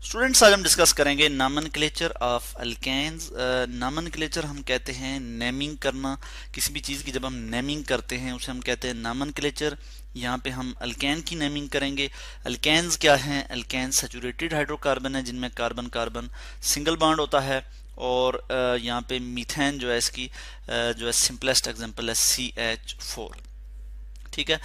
Students, आज हम discuss करेंगे नॉमेनक्लेचर ऑफ अल्केन्स। नॉमेनक्लेचर हम कहते हैं नेमिंग करना। किसी भी चीज़ की जब हम नेमिंग करते हैं उसे हम कहते हैं नॉमेनक्लेचर। यहाँ पे हम अल्केन की नेमिंग करेंगे। अल्केन्स क्या हैं? अल्केन सैचुरेटेड हाइड्रोकार्बन है जिनमें कार्बन कार्बन सिंगल बॉन्ड होता है। और यहाँ पे मीथेन जो है इसकी जो है सिंपलेस्ट एग्जांपल है CH4। ठीक है,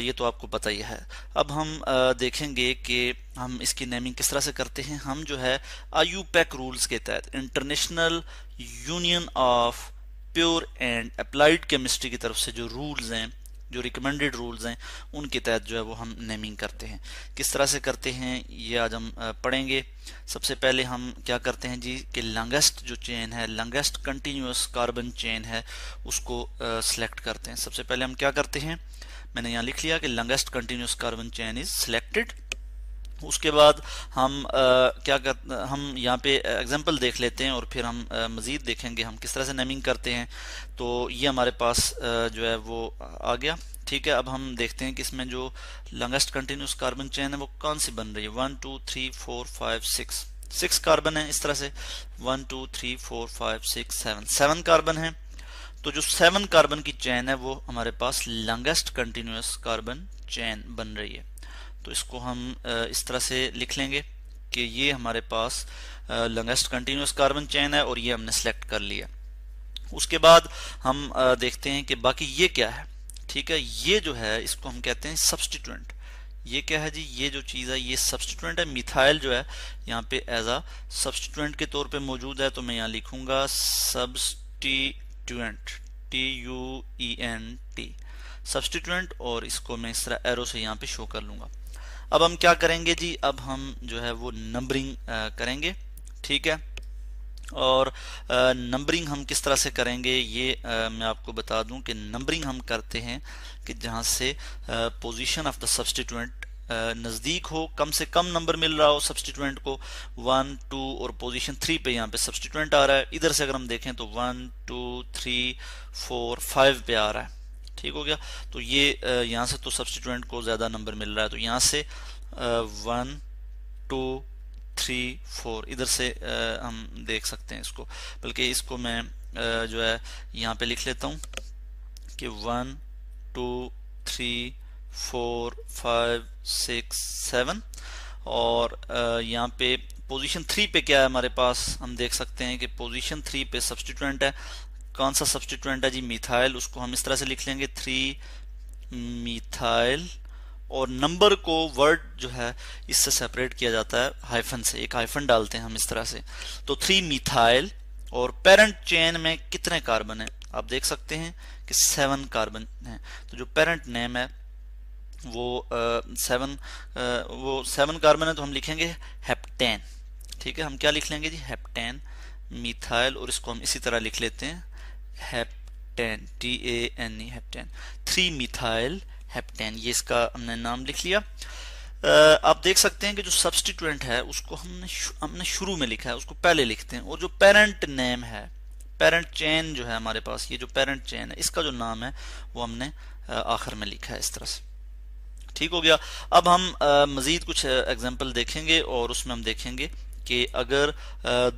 ये तो आपको पता ही है। अब हम देखेंगे कि हम इसकी नेमिंग किस तरह से करते हैं। हम जो है IUPAC रूल्स के तहत, international union of pure and applied chemistry की तरफ से जो रूल्स हैं, जो रिकमेंडेड रूल्स हैं, उनके तहत जो है वो हम नेमिंग करते हैं। किस तरह से करते हैं ये आज हम पढ़ेंगे। सबसे पहले हम क्या करते हैं जी कि लॉन्गेस्ट जो चेन है, लॉन्गेस्ट कंटिन्यूअस कार्बन चेन है, उसको सिलेक्ट करते हैं। सबसे पहले हम क्या करते हैं, मैंने यहाँ लिख लिया कि longest continuous carbon chain is selected. उसके बाद हम हम यहाँ पे एग्जांपल देख लेते हैं और फिर हम मज़ीद देखेंगे हम किस तरह से नेमिंग करते हैं। तो ये हमारे पास जो है वो आ गया। ठीक है, अब हम देखते हैं कि इसमें जो लॉन्गेस्ट कंटिन्यूअस कार्बन चेन है वो कौन सी बन रही है। 1 2 3 4 5 6 कार्बन है। इस तरह से 1 2 3 4 5 6 7 कार्बन है। तो जो 7 कार्बन की चेन है वो हमारे पास लॉन्गेस्ट कंटिन्यूअस कार्बन चेन बन रही है। तो इसको हम इस तरह से लिख लेंगे कि ये हमारे पास लॉन्गेस्ट कंटिन्यूअस कार्बन चेन है और ये हमने सेलेक्ट कर लिया। उसके बाद हम देखते हैं कि बाकी ये क्या है। ठीक है, ये जो है इसको हम कहते हैं सब्स्टिट्यूएंट। ये क्या है जी? ये जो चीज़ है ये सब्स्टिट्यूएंट है। मिथाइल जो है यहाँ पे एज अ सब्स्टिट्यूएंट के तौर पे मौजूद है। तो मैं यहाँ लिखूंगा सब्स्टिट्यूएंट, TUENT, सब्स्टिट्यूएंट, और इसको मैं इस तरह एरो से यहाँ पे शो कर लूंगा। अब हम क्या करेंगे जी? अब हम जो है वो नंबरिंग करेंगे। ठीक है, और नंबरिंग हम किस तरह से करेंगे ये मैं आपको बता दूं कि नंबरिंग हम करते हैं कि जहां से पोजीशन ऑफ द सब्स्टिट्यूएंट नज़दीक हो, कम से कम नंबर मिल रहा हो सब्स्टिट्यूएंट को। 1 2 और पोजीशन 3 पे यहाँ पे सब्स्टिट्यूएंट आ रहा है। इधर से अगर हम देखें तो 1 2 3 4 5 पे आ रहा है। ठीक हो गया। तो ये यहाँ से तो सब्स्टिट्यूएंट को ज़्यादा नंबर मिल रहा है। तो यहाँ से 1 2 3 4 इधर से हम देख सकते हैं इसको। बल्कि इसको मैं जो है यहाँ पे लिख लेता हूँ कि 1 2 3 4 5 6 7। और यहाँ पे पोजीशन 3 पे क्या है हमारे पास, हम देख सकते हैं कि पोजीशन 3 पे सब्स्टिट्यूएंट है। कौन सा सब्स्टिट्यूएंट है जी? मिथाइल। उसको हम इस तरह से लिख लेंगे 3 मिथाइल। और नंबर को वर्ड जो है इससे सेपरेट किया जाता है हाइफन से, एक हाइफन डालते हैं हम इस तरह से। तो 3 मिथाइल। और पेरेंट चेन में कितने कार्बन है? आप देख सकते हैं कि 7 कार्बन है। तो जो पेरेंट नेम है वो 7 कार्बन है। तो हम लिखेंगे हेप्टेन। ठीक है, हम क्या लिख लेंगे जी? Heptane methyl. और इसको हम इसी तरह लिख लेते हैं heptane, TANE, heptane. 3 methyl heptane, ये इसका हमने नाम लिख लिया। आप देख सकते हैं कि जो सब्स्टिट्यूएंट है उसको हमने शुरू में लिखा है, उसको पहले लिखते हैं। और जो पेरेंट नेम है, पेरेंट चेन जो है हमारे पास, ये जो पेरेंट चेन है इसका जो नाम है वो हमने आखिर में लिखा है इस तरह से। ठीक हो गया। अब हम मजीद कुछ एग्जांपल देखेंगे और उसमें हम देखेंगे कि अगर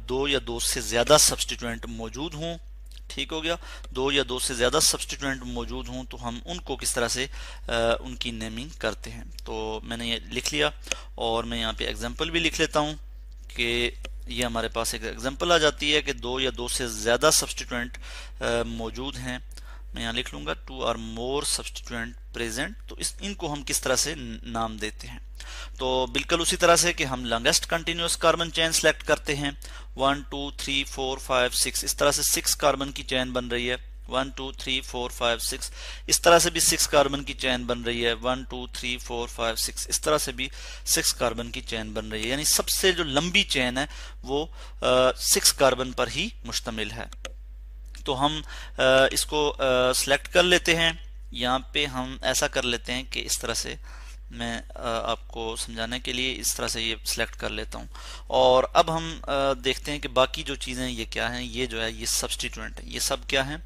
2 या 2 से ज्यादा सब्स्टिट्यूएंट मौजूद हों, ठीक हो गया, 2 या 2 से ज्यादा सब्स्टिट्यूएंट मौजूद हों तो हम उनको किस तरह से उनकी नेमिंग करते हैं। तो मैंने ये लिख लिया और मैं यहाँ पे एग्जांपल भी लिख लेता हूँ कि ये हमारे पास एक एग्जांपल आ जाती है कि 2 या 2 से ज्यादा सब्स्टिट्यूएंट मौजूद हैं। मैं यहाँ लिख लूंगा 2 or more सब्स्टिट्यूएंट प्रेजेंट। तो इनको हम किस तरह से नाम देते हैं। तो बिल्कुल उसी तरह से कि हम longest continuous carbon chain select करते हैं। 1 2 3 4 5 6, इस तरह से 6 कार्बन की चेन बन रही है। 1 2 3 4 5 6, इस तरह से भी 6 कार्बन की चेन बन रही है। 1 2 3 4 5 6, इस तरह से भी 6 कार्बन की चेन बन रही है। यानी सबसे जो लंबी चेन है वो 6 कार्बन पर ही मुश्तमिल है। तो हम इसको सिलेक्ट कर लेते हैं। यहाँ पे हम ऐसा कर लेते हैं कि इस तरह से, मैं आपको समझाने के लिए इस तरह से ये सिलेक्ट कर लेता हूँ। और अब हम देखते हैं कि बाकी जो चीज़ें ये क्या हैं। ये जो है ये सब्स्टिट्यूएंट है। ये सब क्या है?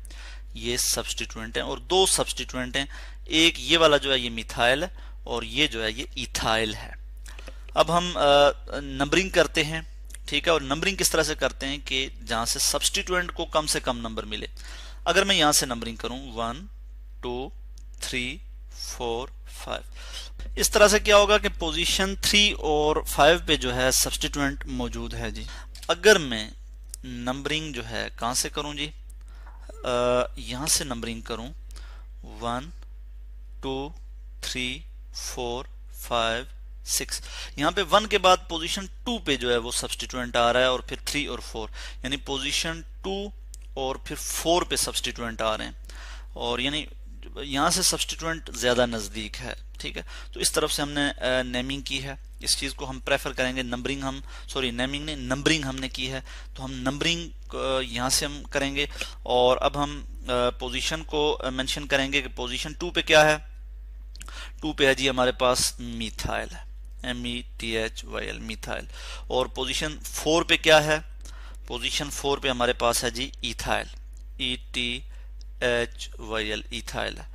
ये सब्स्टिट्यूएंट है। और 2 सब्स्टिट्यूएंट हैं। एक ये वाला जो है ये मिथाइल है और ये जो है ये इथाइल है। अब हम नंबरिंग करते हैं, ठीक है। और नंबरिंग किस तरह से करते हैं कि जहां से सब्स्टिट्यूएंट को कम से कम नंबर मिले। अगर मैं यहां से नंबरिंग करूं 1 2 3 4 5, इस तरह से क्या होगा कि पोजीशन 3 और 5 पे जो है सब्स्टिट्यूएंट मौजूद है जी। अगर मैं नंबरिंग जो है कहां से करूं जी, यहां से नंबरिंग करूं 1 2 3 4 5 6, यहाँ पे 1 के बाद पोजीशन 2 पे जो है वो सब्स्टिट्यूएंट आ रहा है, और फिर 3 और 4, यानी पोजीशन 2 और फिर 4 पे सब्स्टिट्यूएंट आ रहे हैं, और यानी यहाँ से सब्स्टिट्यूएंट ज्यादा नजदीक है, ठीक है। तो इस तरफ से हमने नेमिंग की है, इस चीज को हम प्रेफर करेंगे। नंबरिंग हम नेमिंग ने नंबरिंग हमने की है, तो हम नंबरिंग यहाँ से हम करेंगे। और अब हम पोजीशन को मेंशन करेंगे कि पोजीशन 2 पे क्या है। 2 पे है जी हमारे पास मिथाइल है, METHYL मिथाइल। और पोजीशन 4 पे क्या है, पोजीशन 4 पे हमारे पास है जी इथाइल, ETHYL इथाइल है।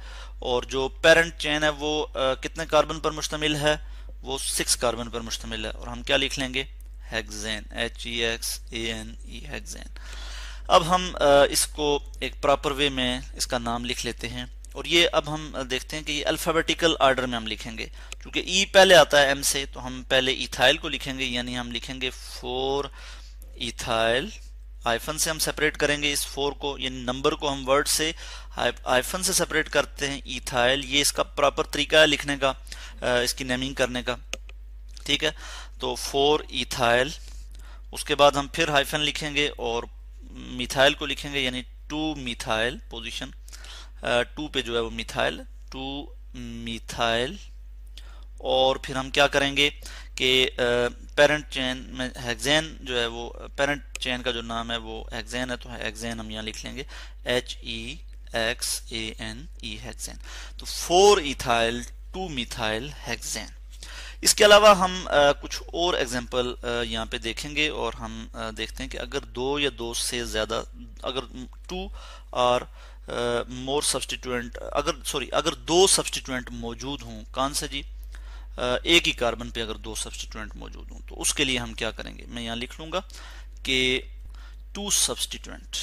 और जो पेरेंट चेन है वो कितने कार्बन पर मुश्तमिल है, वो 6 कार्बन पर मुश्तमिल है, और हम क्या लिख लेंगे, हेक्सेन, HEXANE हेक्सेन। अब हम इसको एक प्रॉपर वे में इसका नाम लिख लेते हैं, और ये अब हम देखते हैं कि ये अल्फाबेटिकल ऑर्डर में हम लिखेंगे। क्योंकि ई पहले आता है एम से, तो हम पहले इथाइल को लिखेंगे, यानी हम लिखेंगे 4 इथाइल, हाइफन से हम सेपरेट करेंगे इस 4 को, यानी नंबर को हम वर्ड से हाइफन से सेपरेट करते हैं, इथाइल। ये इसका प्रॉपर तरीका है लिखने का, इसकी नेमिंग करने का, ठीक है। तो 4 इथाइल, उसके बाद हम फिर हाइफन लिखेंगे और मिथाइल को लिखेंगे, यानी 2 मिथाइल, पोजीशन 2 पे जो है वो मिथाइल, 2 मिथाइल। और फिर हम क्या करेंगे कि पेरेंट चेन में हेक्सेन जो है वो, पेरेंट चेन का जो नाम है वो हेक्सेन है, तो हेक्सेन हम यहाँ लिख लेंगे HEXANE हेक्सेन। तो 4 इथाइल 2 मिथाइल हेक्सेन। इसके अलावा हम कुछ और एग्जांपल यहाँ पे देखेंगे, और हम देखते हैं कि अगर 2 या 2 से ज्यादा, अगर 2 और मोर सब्स्टिट्यूएंट, अगर 2 सब्स्टिट्यूएंट मौजूद हों, कौन सा जी, एक ही कार्बन पे अगर 2 सब्स्टिट्यूएंट मौजूद हों, तो उसके लिए हम क्या करेंगे, मैं यहाँ लिख लूंगा कि 2 सब्स्टिट्यूएंट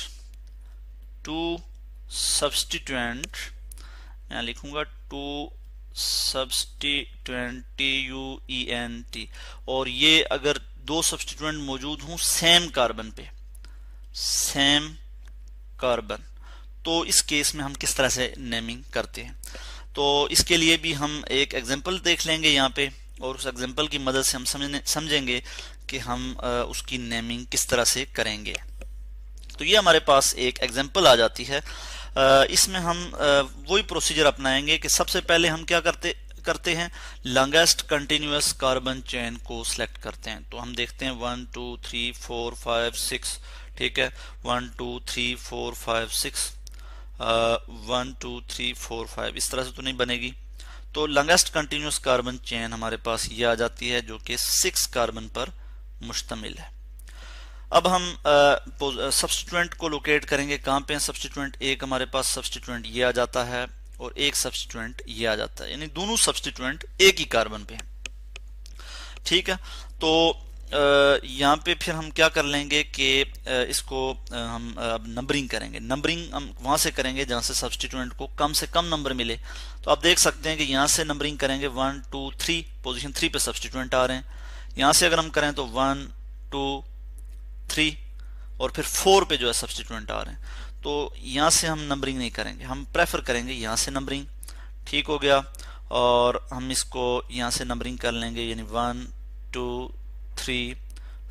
यहाँ लिखूंगा 2 सब्स्टिट्यूएंट TUENT। और ये अगर 2 सब्स्टिट्यूएंट मौजूद हों सेम कार्बन पे, सेम कार्बन, तो इस केस में हम किस तरह से नेमिंग करते हैं। तो इसके लिए भी हम एक एग्जांपल देख लेंगे यहाँ पे, और उस एग्जांपल की मदद से हम समझेंगे कि हम उसकी नेमिंग किस तरह से करेंगे। तो ये हमारे पास एक एग्जांपल आ जाती है। इसमें हम वही प्रोसीजर अपनाएंगे कि सबसे पहले हम क्या करते हैं, लॉन्गेस्ट कंटिन्यूअस कार्बन चेन को सिलेक्ट करते हैं। तो हम देखते हैं 1 2 3 4 5 6, ठीक है, 1 2 3 4 5 6, 1 2 3 4 5, इस तरह से तो नहीं बनेगी। तो लॉन्गेस्ट कंटिन्यूअस कार्बन चेन हमारे पास ये आ जाती है, जो कि 6 कार्बन पर मुश्तमिल है। अब हम सब्स्टिट्यूएंट को लोकेट करेंगे, कहाँ पे है सब्स्टिट्यूएंट। एक हमारे पास सब्स्टिट्यूएंट ये आ जाता है, और एक सब्स्टिट्यूएंट ये आ जाता है, यानी दोनों सब्स्टिट्यूएंट एक ही कार्बन पे हैं, ठीक है। तो यहाँ पे फिर हम क्या कर लेंगे कि इसको हम अब नंबरिंग करेंगे। नंबरिंग हम वहां से करेंगे जहां से सब्स्टिट्यूएंट को कम से कम नंबर मिले। तो आप देख सकते हैं कि यहाँ से नंबरिंग करेंगे 1 2 3, पोजीशन 3 पे सब्स्टिट्यूएंट आ रहे हैं। यहाँ से अगर हम करें तो 1 2 3, और फिर 4 पे जो है सब्स्टिट्यूएंट आ रहे हैं। तो यहाँ से हम नंबरिंग नहीं करेंगे, हम प्रेफर करेंगे यहाँ से नंबरिंग, ठीक हो गया। और हम इसको यहाँ से नंबरिंग कर लेंगे, यानी 1 2 3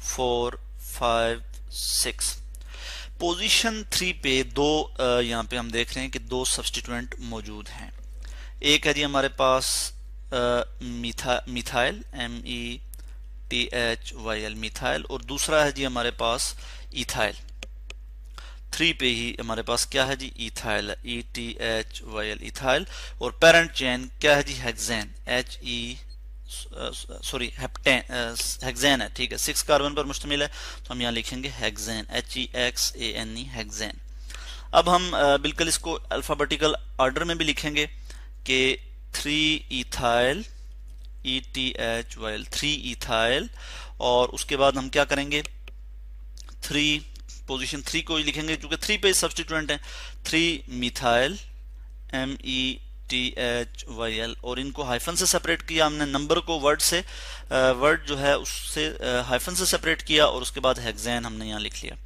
4 5 6। पोजीशन 3 पे दो यहाँ पे हम देख रहे हैं कि 2 सब्स्टिट्यूएंट मौजूद हैं। एक है जी हमारे पास मिथाइल METHYL मिथाइल, और दूसरा है जी हमारे पास इथाइल। 3 पे ही हमारे पास क्या है जी, इथाइल, ETHYL इथाइल। और पेरेंट चेन क्या है जी, हेक्सेन, हेक्सेन है, ठीक है, 6 कार्बन पर मुश्तमिल है, तो हम यहाँ लिखेंगे हेक्सेन, HEXANE हेक्सेन। अब हम बिल्कुल इसको अल्फाबेटिकल ऑर्डर में भी लिखेंगे कि 3 इथाइल ETHYL 3 इथाइल। और उसके बाद हम क्या करेंगे, 3 पोजीशन 3 को ही लिखेंगे क्योंकि 3 पे सब्स्टिट्यूएंट है, 3 मिथाइल METHYL। और इनको हाइफन से सेपरेट किया हमने, नंबर को वर्ड से, वर्ड जो है उससे हाइफन से सेपरेट किया, और उसके बाद हेक्सेन हमने यहाँ लिख लिया,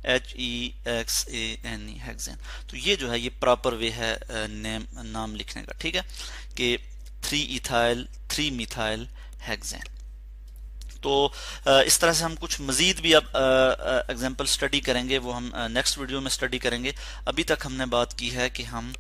HEXANE हेक्सेन। तो ये जो है ये प्रॉपर वे है नाम लिखने का, ठीक है, कि 3 इथाइल 3 मिथाइल हेक्सेन। तो इस तरह से हम कुछ मजीद भी अब एग्जाम्पल स्टडी करेंगे, वो हम नेक्स्ट वीडियो में स्टडी करेंगे। अभी तक हमने बात की है कि हम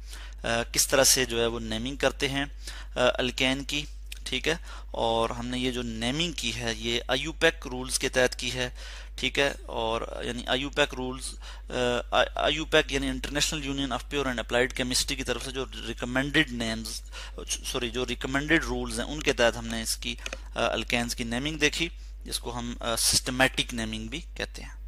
किस तरह से जो है वो नेमिंग करते हैं अल्केन की, ठीक है। और हमने ये जो नेमिंग की है ये आईयूपैक रूल्स के तहत की है, ठीक है। और यानी आईयूपैक रूल्स, आईयूपैक यानी international union of pure and applied chemistry की तरफ से जो रिकमेंडेड नेम्स, सॉरी जो रिकमेंडेड रूल्स हैं उनके तहत हमने इसकी अल्केन्स की नेमिंग देखी, जिसको हम सिस्टमैटिक नेमिंग भी कहते हैं।